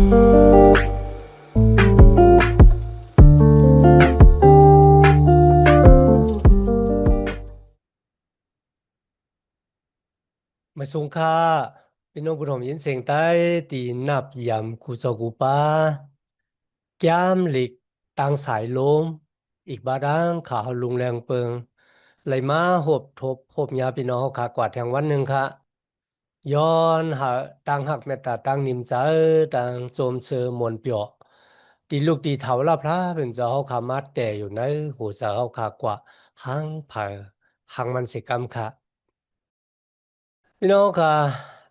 มาสงค่าพี่น้องผู้ชมยินเสียงใต้ตีนับยำกูโซกูปาแก้มหลิกตังสายลมอีกบาดังขาลุงแรงเปิงไหลมาหบทบหบยาพี่น้องขากวาดแทงวันหนึ่งค่ะย้อนหาตังหักเมตตาตังนิมใจตังโจมเชอมวลเปียวตีลูกตีเถาลาพระเป็นเจ้าเขาขามัดแต่อยู่ในหูเสาเขาขากว่าหังเผอหังมันสิกรรมค่ะ พี่น้องค่ะ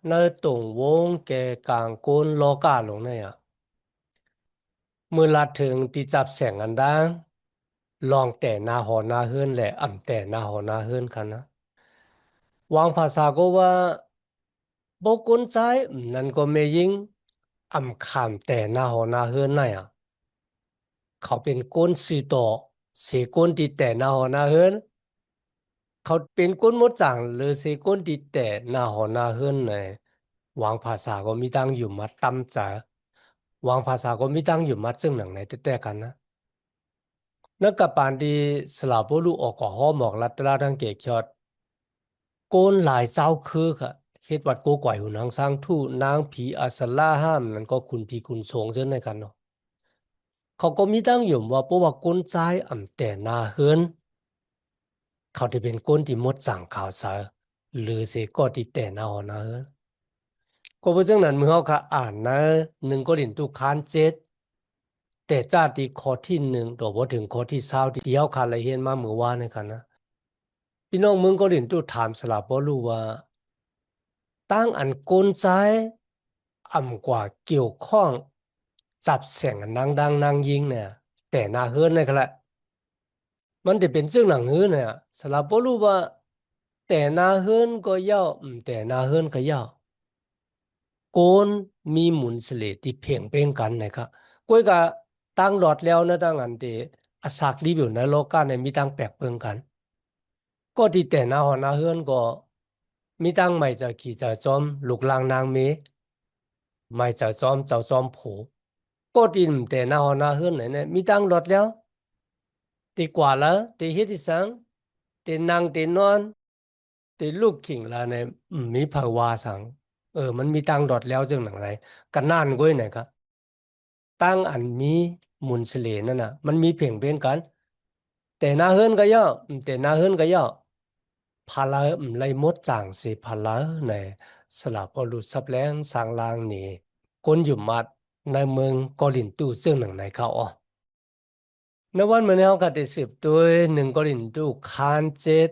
ในตรงวงแกกลางโกนโลกาลงเนี่ยมือลัดถึงที่จับแสงอันดังลองแต่หน้าหอหน้าเฮือนแหละอ่ำแต่หน้าหอหน้าเฮือนกันนะวางภาษาก็ว่าบกุนใจนั่นก็ไม่ยิงอ่ำขามแต่หน้าหอหน้าเฮือนน่ะเขาเป็นก้นสีโตเสก้นที่แต่หน้าหอหน้าเฮือนเขาเป็นก้นมดจังหรือเสก้นที่แต่หน้าหอหน้าเฮือนไหนวางภาษาก็มีตั้งอยู่มาตั้มใจ วางภาษาก็ไม่ตั้งอยู่มาซึ่งหนังในแต่กันนะนักกับปานดีสลับบุรุออกก็ห้อหมอกลัดตราทั้งเกกชอดโกนหลายเจ้าคือค่ะเฮ็ดวัดโกก่อยหุ่นนางสร้างทู่นางผีอัสลาห้ามนั่นก็คุณพี่คุณสงเช่นในกันเนาะเขาก็มีตั้งอยู่ว่าเพราะว่าก้นใจอ่ำแต่นาเฮือนเขาที่เป็นก้นที่มดสั่งข่าวสารหรือเสก็ที่แต่นาหอนาเฮือนก็เพราะฉะนั้นเมื่อเขาค่ะอ่านนะหนึ่งก็ดินตุคานเจ็ด แต่จ้าตีข้อที่หนึ่งโดยพอถึงข้อที่เศร้าที่เดียวคันละเฮียนมาเมื่อวานนี่กันนะพี่น้องมึงก็เรียนตู้ถามสลับบ่รู้ว่าตั้งอันกลใจอ่ำกว่าเกี่ยวข้องจับแสงอันนางดังนางยิงเนี่ยแต่หนาเฮือนนี่ครับแหละมันจะเป็นซึ่งหนังเฮือนเนี่ยสลับบ่รู้ว่าแต่หนาเฮือนก็ย่อแต่หนาเฮือนก็ย่อโกนมีหมุนเสลดที่เพ่งเป้งกันนะครับก้อยก็ตั้งหลอดแล้วนะตั้งอันเดอาศักรีวิวในโลกาเนี่ยมีตั้งแปลกเปิงกันก็ที่แต่หนาหอหนาเฮือนก็มีตั้งไม่จะขี่จะจอมลูกลางนางเมไม่จะจอมเจ้าจอมผูก็ที่แต่หนาหอหนาเฮือนเนี่ยมีตั้งหลอดแล้วตีกว่าแล้วตีเฮ็ดที่สังตีนางตีนอนตีลูกขิงแล้วเนี่ยมีภาวาสังมันมีตั้งหลอดแล้วจึงหนังไรกันน่านก้อยไหนครับ ตั้งอันมีมุนสเลนั่นน่ะมันมีเพียงเพียงกันแต่หน้าเฮิรนก็ย่อแต่หน้าเฮิรนก็ย่อพาลาไลมดจางสิพาลาในสลับอรุสับแรงสางลางนี่คนอยู่มัดในเมืองกอลินตูซึ่งหนังในเขาอ๋อในวันเมื่อนี้เขาก็ได้สืบด้วยหนึ่งกอลินตูคานเจ็ด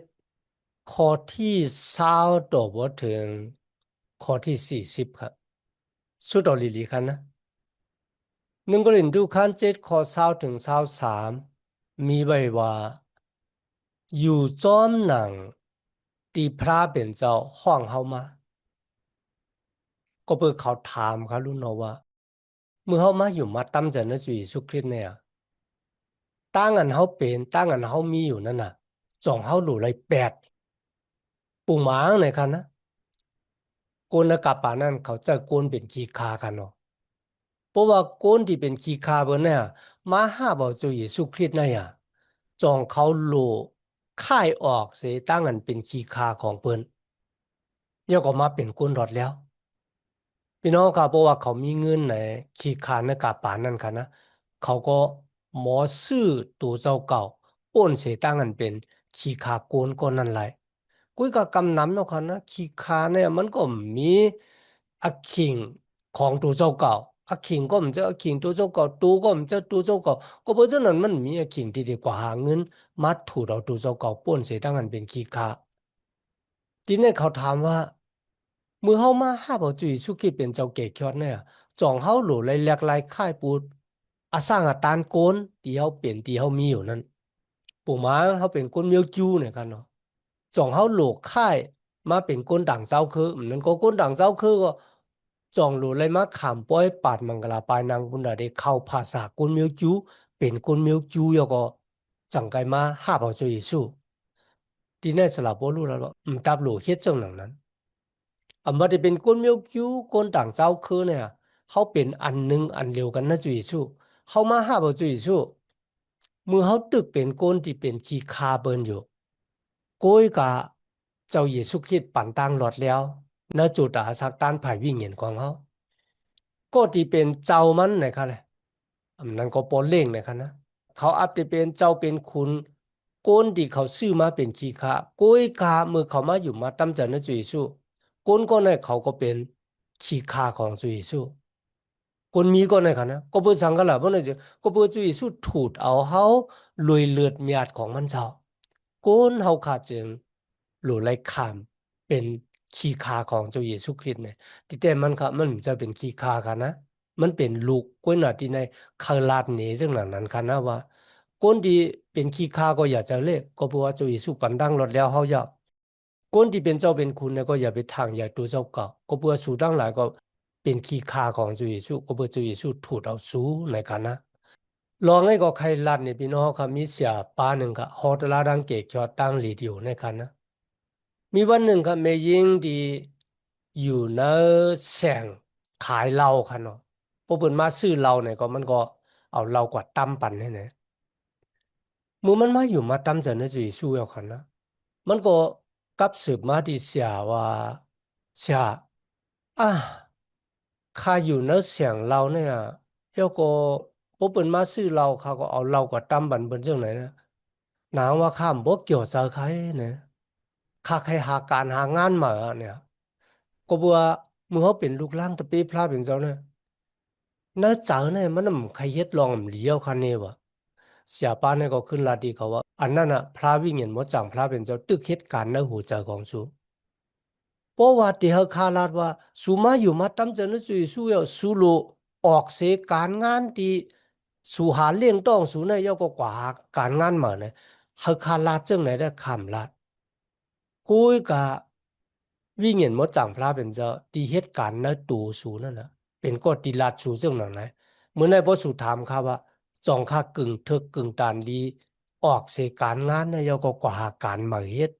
ข้อที่20ต่อบทถึงข้อที่40ครับสุดอลิลีคันนะ หนึ่งกรินดูขั้นเจ็ดข้อ20 ถึง 23มีไว้ว่าอยู่จอมหนังตีพระเป็นเจ้าห้องเฮามาก็เปิดเขาถามเขารุ่นเราว่าเมื่อเฮามาอยู่มาตั้มใจนะจุยสุคริตเนี่ยตั้งอันเฮาเป็นตั้งอันเฮามีอยู่นั่นน่ะจ่องเฮาหลู่ไรแปดปุ่งหมางในคันนะโกนกับป่านั่นเขาจะโกนเป็นขี้คากันเนาะเพราะว่าโกนที่เป็นขี้คาเบิ่นเนี่ยมาห้าบอกจุยสุคริตเนี่ยจองเขาโลค่ายออกเสียตั้งอันเป็นขีคาของเปิ้นเดี๋ยวก็มาเป็นกุนรอดแล้วพี่น้องครับเพราะว่าเขามีเงินในขีคาในกาป่านนั่นค่ะนะเขาก็หมอซื้อตัวเจ้าเก่าป้นเสียตั้งอันเป็นขีคาโกนก็นั่นแหละกุ้ยก็กำนำเนาะค่ะนะขีคาเนี่ยมันก็มีอักขิงของตัวเจ้าเก่าอักขิงก็มันจะอักขิงตัวเจ้าเก่าตัวก็มันจะตัวเจ้าเก่าก็เพราะฉะนั้นมันมีอักขิงที่ดีกว่าหาเงิน มัดถูเราดูเจ้าเก่าป้นเสียตั้งอันเป็นขี้ข้าทีนี้เขาถามว่ามือเฮามาห้าบ่จุยสุกิเป็นเจ้าเก่ยอดเนี่ยจ่องเฮาหลูไรแหลกลายค่ายปูดอาสร้างอาตานโกนที่เฮาเป็นที่เฮามีอยู่นั่นปู่ม้าเฮาเป็นก้นเมียวจูเนี่ยกันเนาะจ่องเฮาหลูค่ายมาเป็นก้นด่างเจ้าคือนั่นก็ก้นด่างเจ้าคือก็จ่องหลูไรมาขามป้อยปาดมังกลาปายนางบุญดาได้เข้าภาษาก้นเมียวจูเป็นก้นเมียวจูยก็จังไกมาห้าบ่จุยสู้ ทีนี้สลับโบลูแล้วว่าตับหลูเฮ็ดจังหนังนั้นอันบ่ได้เป็นคนเมียวคิวคนต่างเจ้าคือเนี่ย เขาเป็นอันหนึ่งอันเดียวกันนะจุยสู้เขามาหาบ่จุยสู้มือเขาตึกเป็นก้นที่เป็นขี้คาเบินอยู่ก้อยกะเจ้าเยซูคริสต์ปั่นตั้งหลอดแล้วณจุดอาสักต้านภายวิญญาณของเขาก็ที่เป็นเจ้ามันนะครับเลยอันนั้นก็ปนเล่งนะครับนะเขาอัปจะเป็นเจ้าเป็นคุณก้นที่เขาซื้อมาเป็นขี้คาก้อยกาเมื่อเขามาอยู่มาตั้มเจอนะจุยสู้ก้นก็ในเขาก็เป็นขี้คาของจุยสู้ คนมีก็ในขณะก็เพื่อสังกัดละเพราะนั่นจะก็เพื่อจุยสุดถูดเอาเฮาลุยเลือดเมียดของมันเจ้าก้นเฮาขาดจึงหลุไลขามเป็นขีคาของเจ้าเยซูคริสต์เนี่ยที่แต่มันครับมันจะเป็นขีคาค่ะนะมันเป็นลูกก้นหน้าที่ในคาลาดเนจังหนังนั้นค่ะนะว่าก้นที่เป็นขีคาก็อยากจะเลิกก็เพราะว่าเจ้าเยซูปันดังรถแล้วเฮาอยาก คนที่เป็นเจ้าเป็นคุณเนี่ยก็อย่าไปทางอย่าตัวเจ้าเก่าก็เพื่อสู้ตั้งหลายก็เป็นขี้ข่าของจุยสู้ก็เพื่อจุยสู้ถูกเอาสู้ในกันนะลองให้ก็ใครลัดเนี่ยพี่น้องครับมีเสียป้าหนึ่งครับฮอตลาดังเกจอดตั้งหลีดอยู่ในกันนะมีวันหนึ่งครับแม่ยิงดีอยู่ในแสงขายเหล้าค่ะเนาะพอเปิดมาซื้อเหล้าเนี่ยก็มันก็เอาเหล้ากว่าตั้มปั่นให้เนี่ยมือมันมาอยู่มาตั้มจะในจุยสู้เอาคันนะ มันก็กลับสืบมาที่เสียว่าเสียอ่ะข้าอยู่ในเสียงเราเนี่ยเฮาก็บ่เปิ่นมาซื้อเราเขาก็เอาเราก็ตำบันเบิ่นจังไหนนะนางว่าข้ามบ่เกี่ยวซะใครเนี่ยข้าใครหาการหางานมาเนี่ยก็บ่ว่ามือเขาเป็นลูกหล้างตะปีพลาเป็นเจ้าเนี่ยน้าเจ้าเนี่ยมันนำใครเฮ็ดลองเหลียวคันนี้วะเสียป้าเนี่ยก็ขึ้นลาดีเขาว่าอันนั้นน่ะพระวิญญาณหมดจังพระเป็นเจ้าตึกเหตุการณ์ในหูใจของสู เพราะว่าที่เขาคาดว่าสุมาอยู่มาตั้มเจริญสุยสุยสุโลออกเสการงานที่สุหาเลี้ยงต้องสุเนี่ยยก็กว่าการงานเหมือนเนี่ยเขาคาดจังไหนได้คำละกุยกะวิ่งเห็นมดจังพระเป็นเจ้าที่เหตุการณ์ในตูสูนั่นนะเป็นก็ตีลาดสูจังหนังไหนเมื่อในพอสุถามครับว่าจองค่ากึ่งเทึกกึ่งตานดีออกเสการงานเนี่ยยก็กว่าการมาเฮ็ด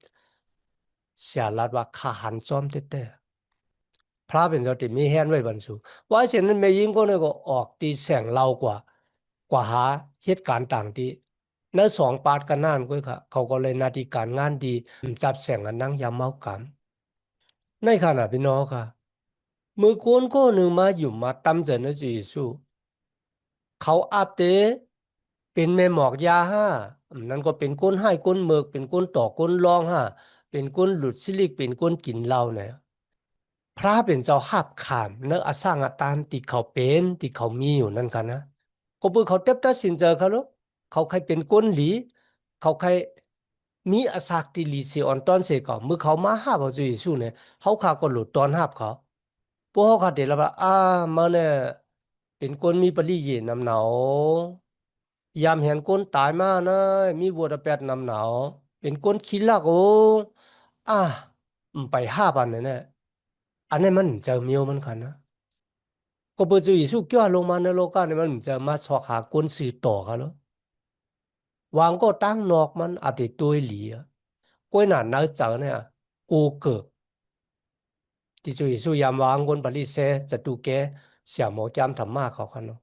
เสียรัดว่าขาหันซ้อมเต้พระเป็นเจ้าติมีแฮนไว้บรรสุว่าเช่นนั้นแม่ยิงก็เนี่ยก็ออกตีแสงเรากว่าหาเหตุการณ์ต่างที่ในสองปาดกันนั่นก็ค่ะเขาก็เลยนาทีการงานดีจับแสงอันนั่งยามเมากำในขณะพี่น้องค่ะมือโกนก็หนึ่งมาอยู่มาตำเจนนะจีสูเขาอาบเตเป็นแม่หมอกยาห้านั่นก็เป็นก้นให้ก้นเมือกเป็นก้นต่อก้นรองห้าเป็นก้นหลุดซิลิกเป็นก้นกินเหล้าเนี่ย พระเป็นเจ้าหับขามเนื้ออาสร้างอาตามที่เขาเป็นที่เขามีอยู่นั่นกันนะก็เพื่อเขาเต็บตัดสินเจอเขาลูกเขาใครเป็นก้นหลีเขาใครมีอาศักที่ลีเสียอ่อนตอนเสก่อนเมื่อเขามาห้าพระเจ้าเยซูเนี่ยเขาขาก็หลุดตอนห้าเขาพวกเขาขาดเดี๋ยวว่ามาเนี่ยเป็นคนมีปริเยนำหนาวยามเห็นคนตายมานะมีวัวตะแปดนำหนาวเป็นคนขี้ลักโอ้อ่าไป5,000เนี่ย อันนี้มันจะมีมันกันนะก็เปิดจุยสุกี้ลงมาในโลกาเนี่ยมันจะมาสอกหาคนสื่อต่อกันแล้ววางก็ตั้งนอกมันอาจจะตัวเหลียก้อยหนาเนื้อเจอเนี่ยกูเกิดที่จุยสุยามวางคนบริเซจะดูแกเสียหมอจำธรรมะเขาคันเนาะ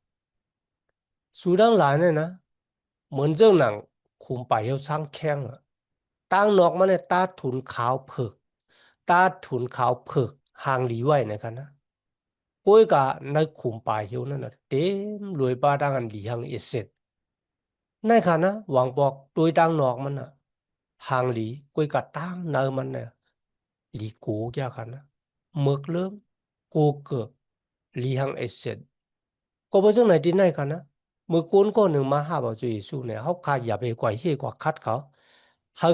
สุดังหลายเนี่ยนะเหมือนเจ้าหนังคุมไปเฮาสร้างแข้งอะตั้งนอกมันเนี่ยตาถุนขาวเผือกตาถุนขาวเผือกหางหลีไว้ในกันนะ ก้อยกะในขุมป่าเหี่ยวนั่นน่ะเต็มรวยป้าดังอันหลีหังเอเสร็จในขณะหวังบอกตัวยดังนอกมันน่ะหางหลีก้อยกะตั้งเนอมันเนี่ยหลีกูแก่กันนะเมือกเริ่มกูเกิดหลีหังเอเสร็จก็เพราะจังไหนที่ไหนกันนะเมื่อก้นก็หนึ่งมาห้าบอกจุยสู้เนี่ยเขาขาอย่าไปกว่าเฮกว่าคัดเขา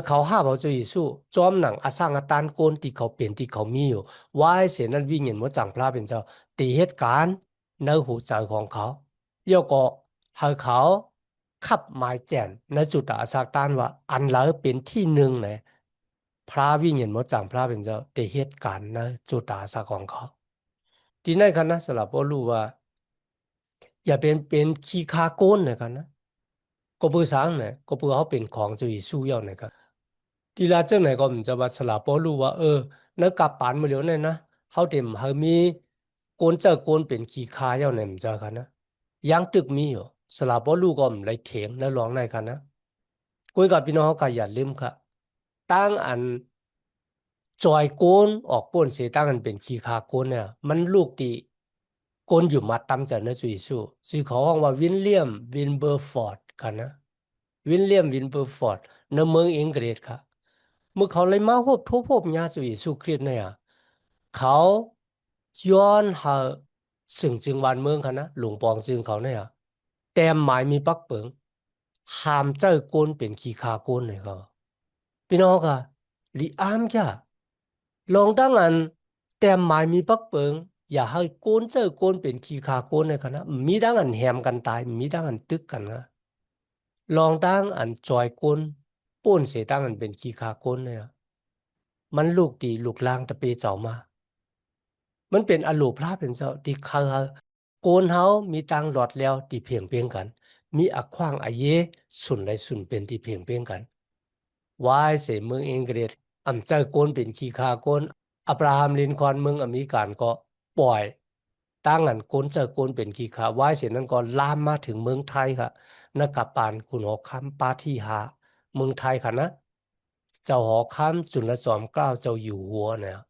เขาห้าบอกจุยสู้จอมหนังอาสร้างอาตานโกนที่เขาเป็นที่เขามีอยู่วายเสียนั้นวิ่งเห็นว่าจังพระเป็นเจ้า ตีเหตุการณ์ในหัวใจของเขาแล้วก็ให้เขาขับหมายแจ้งในจุดอาสาตานว่าอันแล้วเป็นที่หนึ่งเนี่ยพระวิญญาณมดจังพระเป็นเจ้าตีเหตุการณ์ในจุดอาสาของเขาที่นั่นคันนะสลับก็รู้ว่าอย่าเป็นขี้คาโกนนะครับนะก็เพื่อสร้างเนี่ยก็เพื่อเขาเป็นของจุยสู้ยาวนะครับทีละเจ้าไหนก็มันจะว่าสลับก็รู้ว่านักกับปานมาเดี๋ยวเนี่ยนะเขาเต็มเขามี นเจอโกนเป็นขี้คาเจ้าเนี่ยมันเจอกันนะยังตึกมีอยู่สลับบ่ลูกก็มันไหลเถียงแล้วร้องในกันนะกุยกับพี่น้องเขาก็อย่าลืมค่ะตั้งอันจอยโกนออกป้นเสียตั้งอันเป็นขี้คาโกนเนี่ยมันลูกดีโกนอยู่มาตำจากเนื้อสุยสู้ซึ่งเขาห้องว่าวินเลียมวินเบอร์ฟอร์ดกันนะวินเลียมวินเบอร์ฟอร์ดในเมืองอังกฤษค่ะเมื่อเขาเลยมาพบทบพบญาสุยสู้คริสต์เนี่ยเขาย้อนหาสิ่งจึงวันเมืองค่ะนะหลวงปองจึงเขาเนี่ยแต่หมายมีปักเปิงห้ามเจ้าโกนเป็นขี้คาโกนเลยเขาพี่น้องค่ะลีอามจ้ะ ลองตั้งอันแต่หมายมีปักเปิงอย่าให้โกนเจอโกนเป็นขี้ขาโกนในคณะมีดังอันแหมกันตายมีดังอันตึกกันนะลองตั้งอันจอยโกนป้นเสียตั้งอันเป็นขี้ขาโกนเนี่ยมันลูกดีลูกล่างตะเปเจ้ามามันเป็นอโลพลาเป็นเจ้าที่เขาโกนเฮามีตังหลอดแล้วที่เพียงเพียงกันมีอักขว้างอาเยสุนไรสุนเป็นที่เพียงเพียงกันวายเสเมืองอังกฤษอำเจ้าโกนเป็นขี้ขาโกน อับราฮัมลินคอล์นเมืองอเมริกันก็ปล่อยตั้งอันโกนเจอโกนเป็นขี้ขาไว้เสร็จนั้นก็ลามมาถึงเมืองไทยค่ะนักกับปานคุณหอคำปาที่หาเมืองไทยค่ะนะเจ้าหอคำจุลจอมเกล้าเจ้าอยู่หัวเนี่ย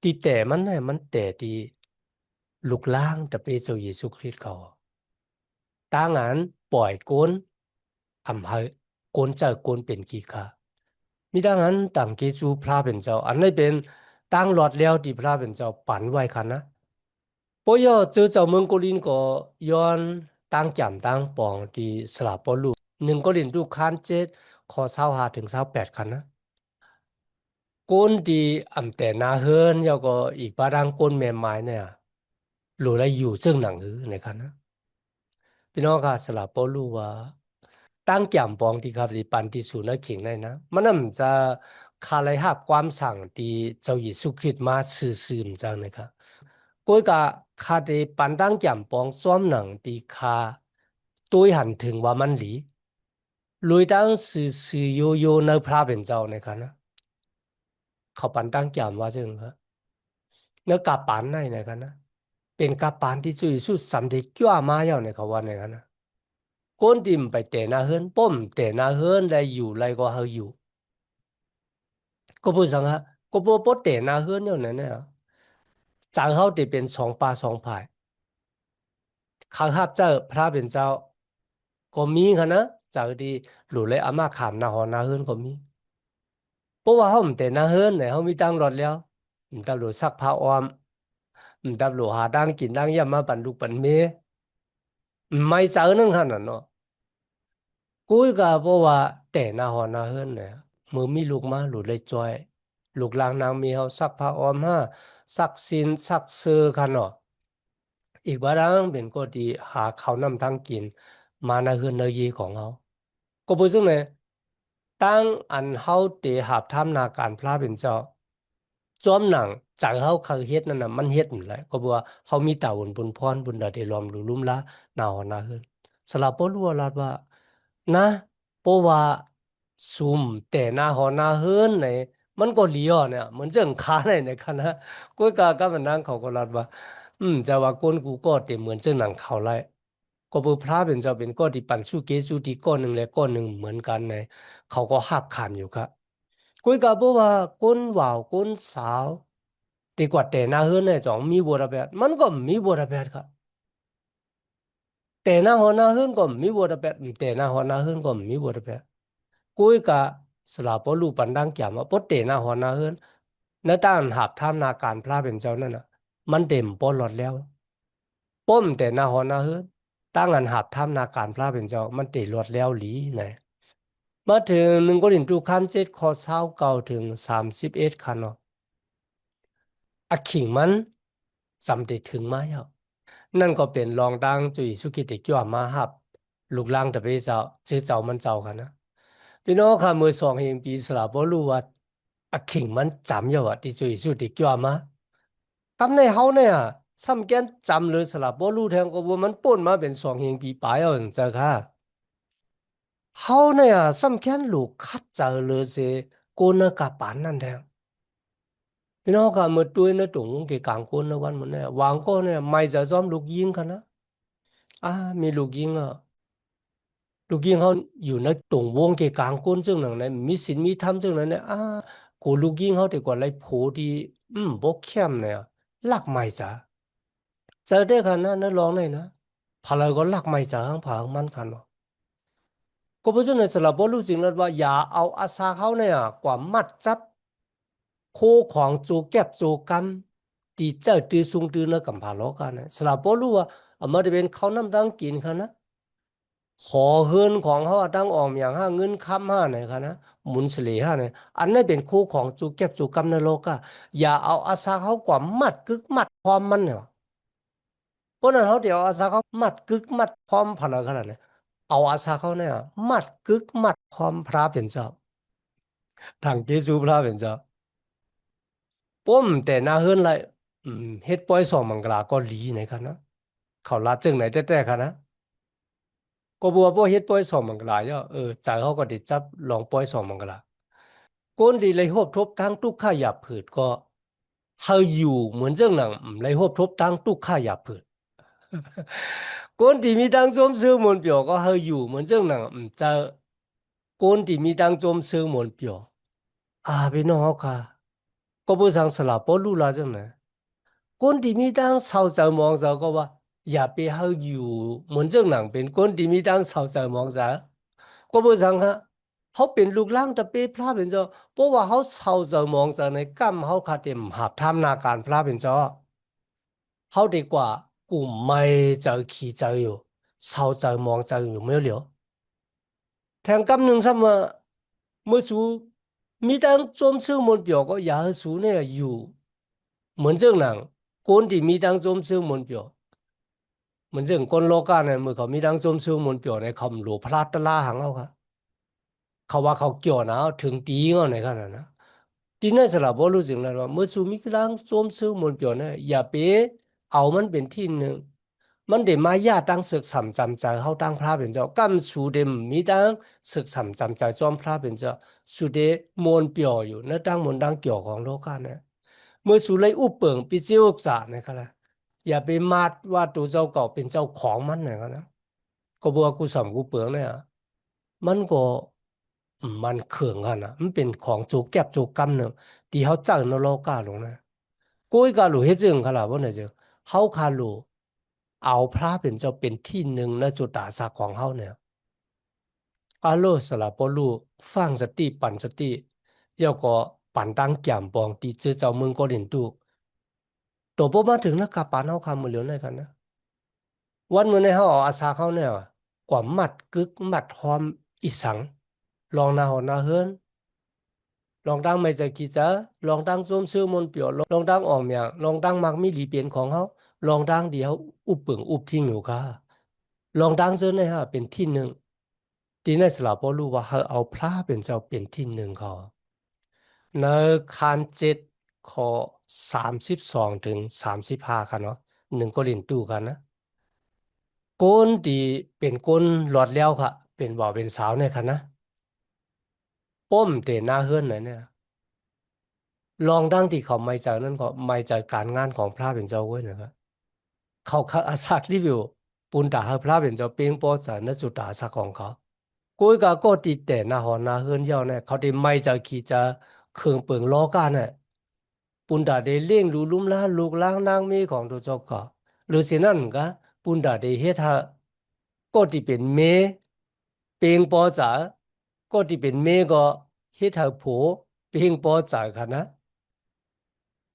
ที่แต่มันเนี่ยมันแต่ที่ลูกล่างแต่เป็นเจ้าเยซูคริสต์เขาตั้งอันปล่อยโกนอำให้โกนเจอโกนเป็นขี้ขามิดังนั้นต่างเกจูพระเป็นเจ้าอันนี้เป็นตั้งหลอดแล้วที่พระเป็นเจ้าปันไว้ค่ะนะ ปอยเจ้าเมืองโกลินก็ย้อนตั้งจำตั้งปองที่สลับปอลู1โกลินดูคาน7ข้อ25ถึง28คันนะก้นที่อำแต่นาเฮิรนยาก็อีกบาดังก้นแม่ไม้เนี่ยหลุดแล้วอยู่ซึ่งหนังหือในคันนะพี่น้องค่ะสลับปอลูว่าตั้งจำปองที่ครับที่ปันที่สูนักเข่งได้นะมันน่ะจะคาไลหับความสั่งที่เจ้าเยซูคริสต์มาสื่อจังนะครับ กูกะคาเดปันดังจำปองซ้อมหนังตีคาตัวหันถึงว่ามันหลีลุยตั้งสื่อโยในพระเป็นเจ้าในคันนะเขาปันตั้งจำว่าจึงครับเนื้อกาปันในคันนะเป็นกาปันที่สุดสุดสำเร็จจ้ามาเยาในเขาว่าในคันนะก้นดิมไปแต่นาเฮิรนป้มแต่นาเฮิรนได้อยู่ไรก็เฮาอยู่ก็พูดสังฮะก็พูดแต่นาเฮิรนอย่างนั้นเนี่ยจางเขาได้เป็นสองปลาสองภาย ข้างหับเจ้าพระเป็นเจ้าก็มีค่ะนะเจ้าดีหลุเลยอามาขามนาหอนาเฮิรนก็มีเพราะว่าเขาไม่แต่นาเฮิรนเนี่ยเขามีตังค์รถแล้วมันตำรวจซักผ้าอ้อมมันตำรวจหาดังกินดังยามมาปันลูกปันเมไม่เจอนั่งขนาดเนาะกูก็เพราะว่าแต่นาหอนาเฮิรนเนี่ยมือมีลูกมาหลุเลยจอยลูกหลางนางมีเขาซักผ้าอ้อมฮะซักซินซักเสื้อค่ะเนาะ อีกบารังเป็นก็ดีหาเขาวนำทางกินมาในเฮือนในยีของเขาก็พูดซึ่งเลยตั้งอันเฮาเตหาบทำนาการพระเป็นเจ้าจอมหนังจากเฮาเคยเฮ็ดนั่นน่ะมันเฮ็ดหมดเลยก็บอกว่าเฮามีตาบุญบุญพรบุญดาได้รวมรู้ลุ่มละนาหอนาเฮือนสลับบ่รู้ว่าลาดว่านะเพราะว่าซุ่มแต่นาหอนาเฮือนไหนมันก็เหลียวเนี่ยเหมือนเจิงคาในคณะก้อยกาก็มันนั่งเขาก็ลาดว่า จะว่าก้นกูก็เต็มเหมือนเจ้าหนังเขาไล่ก็เบอร์พระเป็นเจ้าเป็นก้อนที่ปั่นสู้เกสู้ที่ก้อนหนึ่งและก้อนหนึ่งเหมือนกันในเขาก็หักขามอยู่ครับกุยกับบอกว่าก้นว่าวก้นสาวตีกว่าแต่หน้าเฮือนในจ่องมีบัวระเบิดมันก็มีบัวระเบิดครับแต่หน้าหัวหน้าเฮือนก็มีบัวระเบิดแต่หน้าหัวหน้าเฮือนก็มีบัวระเบิดกุยกับสลาปลูปันดังแก่มาปดแต่หน้าหัวหน้าเฮือนในด้านหับท่ามนาการพระเป็นเจ้านั่นน่ะมันเต็มปอดหลอดแล้ว ป้มแต่นาหอนาเฮือนตั้งอันหับทำนาการพระเป็นเจ้ามันติรวดแล้วหลีนะมาถึง1 โครินธ์ 7 ข้อ29ถึง31คันเนาะอะขิงมันสำเร็จถึงมาแล้วนั่นก็เป็นรองดังจุยสุกิติกิวามาหับลูกล่างตะเปเจ้าชื่อเจ้ามันเจ้ากันนะพี่น้องค่ะมือสองเฮงปีสลาบ่รู้ว่าอะขิงมันจำอยู่ว่าที่จุยสุกิติกิวามา ทำในเฮาเนี่ยซ้ำแกนจำเลยสลับบ่รู้แทงก็บ่มันป่นมาเป็น2 เฮงปีปลายเอาจังซะค่ะเฮาเนี่ยซ้ำแกนลูกคัดเจอเลยสิโกนกะปานนั่นแทง พี่น้องค่ะเมื่อตัวในตรงวงเกกางคนนะวันมันเนี่ยวางก็เนี่ยไม่จะซ้อมลูกยิงกันนะอ่ามีลูกยิงอ่ะลูกยิงเขาอยู่ในตรงวงเกกางคนซึ่งหนังในมีศีลมีธรรมซึ่งนั้นเนี่ยกูลูกยิงเขาแต่กว่าไรโผดีบกเข้มเนี่ยลักไม่จ้ะเจอได้กันนะนั่นลองเลยนะพาเราก็ลักไม่จ้ะข้างผางมันกันเนาะก็เพราะฉะนั้นสำหรับบรู้จริงแล้วว่าอย่าเอาอาสาเขาเนี่ยกว่ามัดจับ คู่ของจูเก็บจูกำตีเจ้าตีซุงตีนกับผาโลกันนะสลับปรู้ว่ามาได้เป็นเขาน้ำดังกินค่ะนะขอเฮือนของเขาตั้งออมอย่างห้าเงินค้ำห้าไหนค่ะนะหมุนเฉลี่ยห้าไหนอันนั้นเป็นคู่ของจูเก็บจูกำในโลกอะอย่าเอาอาสาเขากว่ามัดกึกมัดพร้อมมันเนี่ยเพราะนั้นเขาเดี๋ยวอาสาเขามัดกึกมัดพร้อมพลังขนาดนี้เอาอาสาเขาเนี่ยมัดกึกมัดพร้อมพระเป็นเจ้าทางเกจูพระเป็นเจ้า ป้มแต่หน้าเฮือนไรเฮ็ดปล่อยสองมังกลาก็หลีในคันนะเขาลาจึงไหนแต่คันนะก็บัวบ่เฮ็ดปล่อยสองมังกลาเนาะใจเขาก็ไดิจับลองปล่อยสองมังกลาก้นดีเลยหบทบทั้งทุกข้าหยาบผืดก็เฮาอยู่เหมือนเจ้าหนังเลยหบทบทั้งทุกข้าหยาบผืดก้นที่มีดังจมซื้อมนเปียวก็เฮาอยู่เหมือนเจ้าหนังจะก้นที่มีดังจมซื้อมนเปียวพี่น้องเขาค่ะก็บ่สังสลับบ่รู้ลาจังไหน คนที่มีตั้งชาวใจมองจะก็ว่าอย่าไปให้อยู่เหมือนเจ้าหนังเป็นคนที่มีตั้งชาวใจมองจะก็บอกrằngฮะเขาเป็นลูกหลานจะเป็นพระเป็นเจ้าเพราะว่าเขาชาวใจมองจะในกรรมเขาขาดเต็มหาบทำนาการพระเป็นเจ้าเขาดีกว่ากูไม่เจอขี้เจออยู่ชาวใจมองเจออยู่ไม่เหลียวแทงกำหนึ่งซ้ำว่าเมื่อสูมีตั้งจมชื่อมนต์เปียวก็อย่าให้สูเนี่ยอยู่เหมือนเจ้าหนังคนที่มีตั้งจมชื่อมนต์เปียว เหมือนเรื่องก้นโลกาเนี่ยมือเขามีดังส้มซูมนเปียวในคำหลวงพระตะลาหังเอาค่ะเขาว่าเขาเกี่ยวนะถึงตีเงาในขนาดนะทีนั้นสำหรับบรู้สึกเลยว่าเมื่อสูมีกดังส้มซูมนเปียวเนี่ยอย่าไปเอามันเป็นที่หนึ่งมันเดมาญาตั้งศึกสำจำใจเขาตั้งพระเป็นเจ้ากำสูเดมมีตั้งศึกสำจำใจจอมพระเป็นเจ้าสุเดมนเปียวอยู่นั่นตั้งมนตั้งเกี่ยวของโลกาเนี่ยเมื่อสูเลยอุปเปิงปิเจิอุกษานะครับอย่าไปมาดว่าตัวเจ้าเก่าเป็นเจ้าของมันนะครับนะ ก็บอกว่ากูสำกูเปลืองเนี่ยมันก็มันเขื่องกันนะมันเป็นของโจกแก็บโจกกำเนอะที่เขาจ้างนรกาลงนะกูอีกาหลูเฮ็ดจึงขลาดว่าไหนจึงเขาคาหลูเอาพระเป็นเจ้าเป็นที่หนึ่งในจุดตาสักของเขาเนี่ยอาโลสลับปลูฟังสติปันสติเดี๋ยวก็ปันตั้งแก่มปองตีเจอเจ้าเมืองก็เด่นตูตัวพอมาถึงนะกาปานเขาคำมือเหลียวในกันนะ วันมื้อในเฮาเอาอาสาเขาเนี่ยกว่ามัดกึกมัดหอมอีสังลองนาหอนาเฮือนลองดังไม่ใจกีจ้าลองดังส้มซื้อมนต์เปียวลองดังออกอย่างลองดังมักมีหลีเปลี่ยนของเขาลองดังเดียวอุบเปิงอุบทิ้งอยู่ค่ะลองดังเจอในฮะเป็นที่หนึ่งที่ในสลับพอรู้ว่าเขาเอาพระเป็นเจ้าเป็นที่หนึ่งเขาในคานเจ็ดข้อ32ถึง35ค่ะเนาะหนึ่งก็เล่นตู้กันนะ คนที่เป็นคนหลอดแล้วค่ะเป็นบ่าวเป็นสาวเนี่ยค่ะนะป้มเตหน้าเฮือนไหนเนี่ยลองดังที่เขาไม่ใจนั่นก็ไม่ใจการงานของพระเป็นเจ้าเว้ยนะครับเขาอาสารีวิวปุณตาให้พระเป็นเจ้าเปียงปอใจนสุดาสักของเขากุยกาก็ตีแต่หน้าหอหน้าเฮือนเย้าเนี่ยเขาได้ไม่ใจขี่จะเครื่องเปิงล้อกันเนี่ยปุณตาได้เลี้ยงดูลุ่มล้านลูกล้างนางมีของตัวเจ้าก็หรือเสียนั่นก็ปุณตาได้เฮ็ดให้ก็ที่เป็นเม เปียงปอจ๋าก็ที่เป็นเมก็เฮ็ดให้ผัวเปียงปอจ๋าค่ะนะ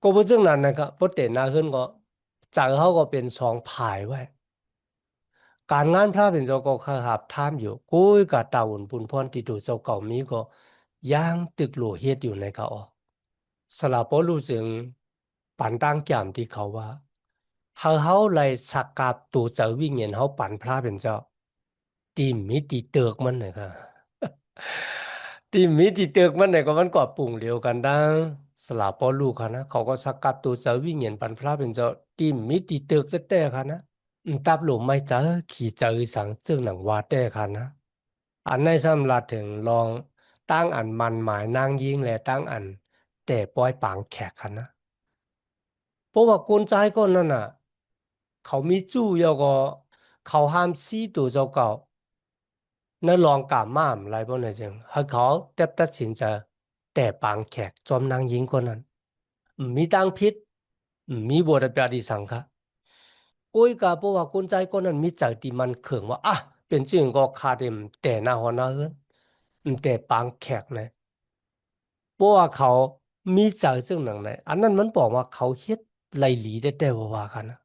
ก็เพราะฉะนั้นนะครับเพราะแต่หน้าขึ้นก็จากเขาก็เป็นสองผ่ายไว้การงานพระเป็นเจ้าก็ขาหับท่ามอยู่กุ้ยกับตาอุ่นปุนพรที่ถูกเจ้าเก่ามีก็ย่างตึกหลวเฮ็ดอยู่ในเขาออกสลับพอรู้สึงปันตั้งแก้มที่เขาว่าเขาเลยสักกับตัวเจ้าวิ่งเงินเขาปันพระเป็นเจ้าตีมมิติเติกมันเลยค่ะ ทีมมีที่เตือกมันไหนก็มันกว่าปุ่งเดียวกันดังสลาปอลูกค่ะนะเขาก็สกัดตัวเจ้าวิ่งเงินปันพระเป็นเจ้าทีมมีที่เตือกแต่ค่ะนะตับหลุมไม่เจอขี่เจอสังซึ่งหนังวาแต่ค่ะนะอันในสำหรับถึงลองตั้งอันมันหมายนางยิงและตั้งอันแต่ปล่อยปางแขกค่ะนะ เพราะว่าคนใจคนนั้นน่ะเขามีจู่ยก็เขาห้ามซีตัวเจ้าเก่านั่นลองกามม่ามอะไรพวกนั้นจึงให้เขาตัดสินใจแต่ปางแขกจอมนางหญิงคนนั้นมีตังพิษมีบทเปียดีสังฆะกุ้ยกาเพราะว่าคนใจคนนั้นมีใจที่มันเข่งว่าอ่ะเป็นจริงก็คาเดมแต่หน้าหัวหน้าเฮือนแต่ปางแขกนะเพราะว่าเขามีใจซึ่งหนังไหนอันนั้นมันบอกว่าเขาเฮ็ดไล่หลีได้แต่ว่ากันนะ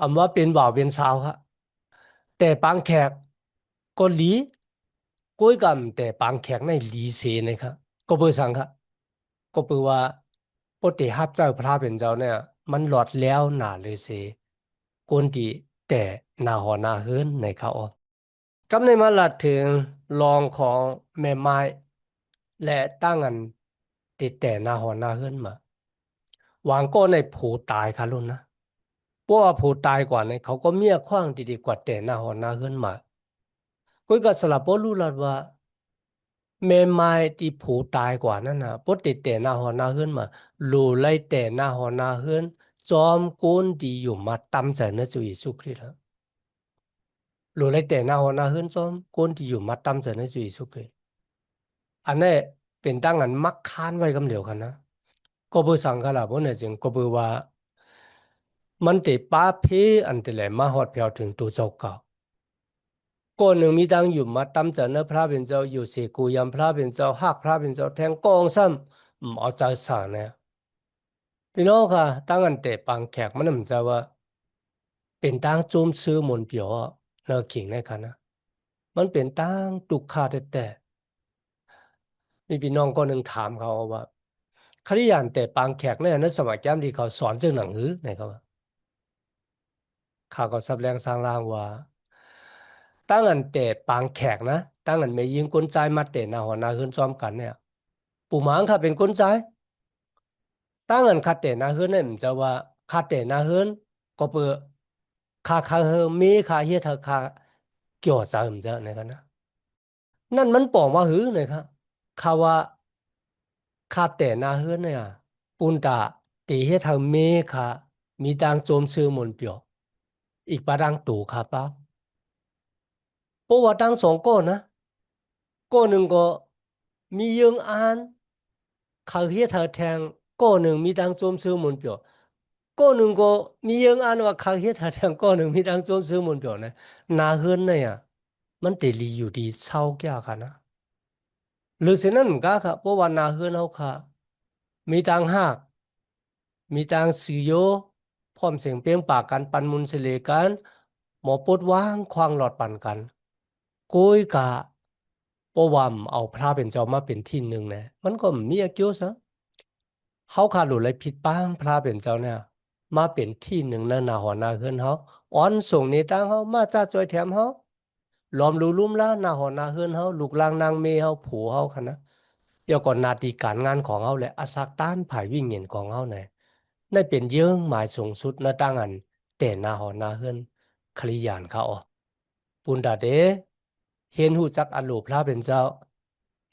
อำว่าเป็นบ่าวเป็นสาวครับแต่ปางแขกก็หลีก้อยกำแต่ปางแขกในหลีเสนะครับก็เพื่อสังครับก็เพื่อว่าปกติฮัตเจ้าพระเป็นเจ้าเนี่ยมันหลอดแล้วหนาเลยเสกวนดีแต่หนาหอหนาเฮิรนในเขาออกกำในมาลัดถึงรองของแม่ไม้และตั้งอันติดแต่หนาหอหนาเฮิรนมาวางก็ในผูตายค่ะลุนนะเพราะว่าผูตายกว่าในเขาก็เมียขว้างดีๆกว่าแต่หน้าหอหน้าเฮือนมาก็ก็สลับบ่รู้ลัดว่าแม่ไม้ที่ผูตายกว่านั่นน่ะบ่ติดแต่หน้าหอหน้าเฮือนมารู้ไล่แต่หน้าหอหน้าเฮือนจอมกุนดีอยู่มาตำใจนะจุเยซูคริสต์รู้ไล่แต่หน้าหอหน้าเฮือนจอมกุนดีอยู่มาตำใจนะจุเยซูคริสต์อันนี้เป็นตั้งอันมักค้านไว้กำเดียวกันนะก็เพื่อสังฆราชบ่เนี่ยจึงก็เพื่อว่ามันติป้าเพอันติแหลมาฮอดเพียวถึงตัวเจ้าเก่า ก็หนึ่งมีดังอยู่มาตำเจริญพระเป็นเจ้าอยู่เสกูยำพระเป็นเจ้าหักพระเป็นเจ้าแทงกองซ้ำเอาใจสารเนี่ยพี่น้องค่ะตั้งอันเตะปังแขกมันมันจะว่าเป็นตั้งจุ่มซื้อมนเปียวเนอขิงในคันนะมันเป็นตั้งตุกขาแต่มีพี่น้องคนหนึ่งถามเขาว่าคริยานแต่ปังแขกเนี่ยนั้นสมัยแก้มที่เขาสอนเรื่องหนังหือเนี่ยเขาว่าข้าก็สับแรงสร้างร่างว่าตั้งอันแต่ปางแขกนะตั้งอันไม่ยิงก้นใจมาเตะหน้าหัวหน้าขึ้นจอมกันเนี่ยปู่หมางค่ะเป็นก้นใจตั้งอันคาเตะหน้าขึ้นเนี่ยมันจะว่าคาเตะหน้าขึ้นก็เปือคาเฮมีคาเฮียเธอคาเกี่ยวใจมันจะเนี่ยกันนะนั่นมันปองว่าหือเนี่ยครับคาว่าคาเตะหน้าขึ้นเนี่ยปุนตาตีเฮียเธอมีคามีตังโจมซื้อมนเปียวอีกปะดังตู่คาเปล่าเพราะว่าตั้งสองก้อนนะ ก้อนหนึ่งก็มียิงอ่านเขาเฮียเธอแทงก้อนหนึ่งมีดังโจมซื้อมุนเปียวก้อนหนึ่งก็มียิงอ่านว่าเขาเฮียเธอแทงก้อนหนึ่งมีดังโจมซื้อมุนเปียวนะนาเฮิรนเนี่ยมันเดลีอยู่ดีเศร้าแก่กันนะหรือเช่นนั้นเหมือนกันครับเพราะว่านาเฮิรนเขาค่ะมีตังหักมีตังสือโยพร้อมเสียงเปลี่ยงปากกันปันมุนเสลกันหมอปดว่างควางหลอดปันกันกุยกะ เพราะว่าเอาพระเป็นเจ้ามาเป็นที่หนึ่งเนี่ยมันก็มีเกี่ยวซะเขาขาดหลุดเลยผิดป้างพระเป็นเจ้าเนี่ยมาเป็นที่หนึ่งในหน้าหอหน้าเฮือนเขาอ่อนส่งในตั้งเขามาจ้าจอยแถมเขาล้อมรูลุ่มล้าหน้าหอหน้าเฮือนเขาลูกลางนางเมเขาผูเขาคะนะเดี๋ยวก่อนหนาทีการงานของเขาและอาศักต้านผายวิ่งเงินของเขาเนี่ยได้เป็นเยื่องหมายสูงสุดในตั้งอันแต่หน้าหอหน้าเฮือนคริยานเขาอ๋อปุณดาเดเห็นหูจักอโลพระเป็นเจ้า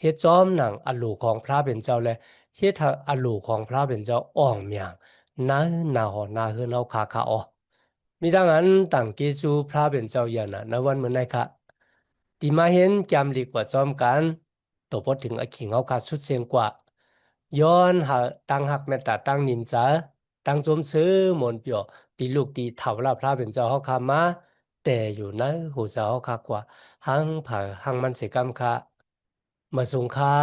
เฮ็ดจอมหนังอลูของพระเป็นเจ้าและเฮ็ดอลูของพระเป็นเจ้าอ่องเมียงนานาหอนาเฮือนเอาคาออมีดังนั้นตั้งเกจูพระเป็นเจ้าอย่างนั้นในวันเมื่อไหร่คะที่มาเห็นแกมลีกว่าจอมกันตัวพอถึงไอ้ขิงเอาคาสุดเสียงกว่าย้อนหาตั้งหักแม่ตาตั้งนินจาตั้งสมซื้อมนเปียวตีลูกตีเถ่าลาพระเป็นเจ้าเขาคามาแต่อยู่ในหูเจ้าเขาคากว่าหังผ่าหังมันเสกรรมคา มาสงค่า